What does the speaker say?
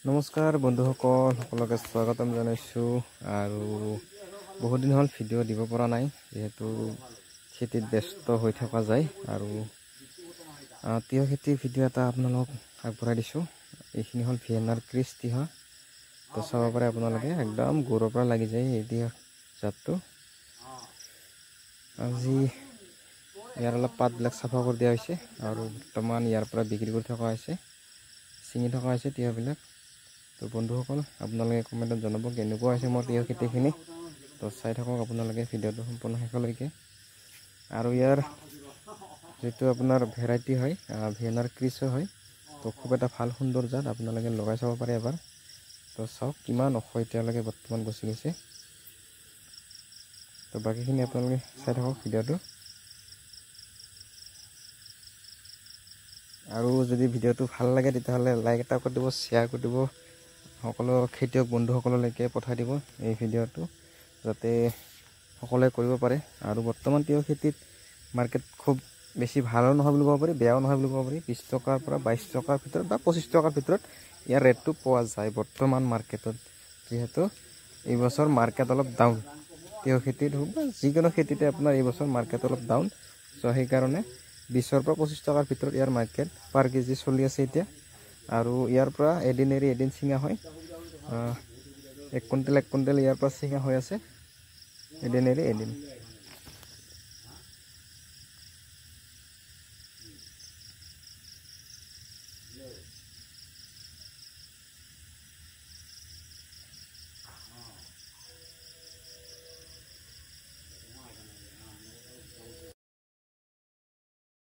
নমস্কাৰ বন্ধুসকল, সকলোকে স্বাগতম জনাইছোঁ। আৰু বহুত দিন হ'ল ভিডিঅ' দিব পৰা নাই, যিহেতু খেতিত ব্যস্ত হৈ থকা যায়। আৰু তিয়ঁহ খেতিৰ ভিডিঅ' এটা আপোনালোকক আগবঢ়াই দিছোঁ। এইখিনি হ'ল ভিয়েনাৰ ক্ৰিছ তিয়ঁহ। তো চাব পাৰে আপোনালোকে, একদম গৰুৰ পৰা লাগি যায় এই তিয়ঁহ জাতটো। আজি ইয়াৰ অলপ পাতবিলাক চাফা কৰি দিয়া হৈছে আৰু বৰ্তমান ইয়াৰ পৰা বিক্ৰী কৰি থকা হৈছে, ছিঙি থকা হৈছে তিয়ঁহবিলাক। তো বন্ধুসকল, আপোনালোকে কমেণ্টত জনাব কেনেকুৱা হৈছে মোৰ তিয়ঁহ খেতিখিনি। তো চাই থাকক আপোনালোকে ভিডিঅ'টো সম্পূৰ্ণ শেষলৈকে। আৰু ইয়াৰ যিটো আপোনাৰ ভেৰাইটি হয়, ভিয়েনাৰ ক্ৰিছো হয়। তো খুব এটা ভাল সুন্দৰ জাত, আপোনালোকে লগাই চাব পাৰে এবাৰ। তো চাওক কিমান ওখ এতিয়ালৈকে বৰ্তমান গছি গৈছে। তো বাকীখিনি আপোনালোকে চাই থাকক ভিডিঅ'টো। আৰু যদি ভিডিঅ'টো ভাল লাগে তেতিয়াহ'লে লাইক এটা কৰি দিব, শ্বেয়াৰ কৰি দিব, সকলো খেতিয়ক বন্ধুসকললৈকে পঠাই দিব এই ভিডিঅ'টো, যাতে সকলোৱে কৰিব পাৰে। আৰু বৰ্তমান তিয়ঁহ খেতিত মাৰ্কেট খুব বেছি ভালো নহয় বুলি ক'ব পাৰি, বেয়াও নহয় বুলি ক'ব পাৰি। 20 টকাৰ পৰা 22 টকাৰ ভিতৰত বা 25 টকাৰ ভিতৰত ইয়াৰ ৰেটটো পোৱা যায় বৰ্তমান মাৰ্কেটত। যিহেতু এইবছৰ মাৰ্কেট অলপ ডাউন, তিয়ঁহ খেতিত হওক বা যিকোনো খেতিতে আপোনাৰ এইবছৰ মাৰ্কেট অলপ ডাউন। চ' সেইকাৰণে 20 পৰা 25 টকাৰ ভিতৰত ইয়াৰ মাৰ্কেট পাৰ কেজি চলি আছে এতিয়া। আৰু ইয়াৰ পৰা এদিন এৰি এদিন ছিঙা হয়, 1 কুইণ্টেল ইয়াৰ পৰা ছিঙা হৈ আছে এদিন এৰি এদিন।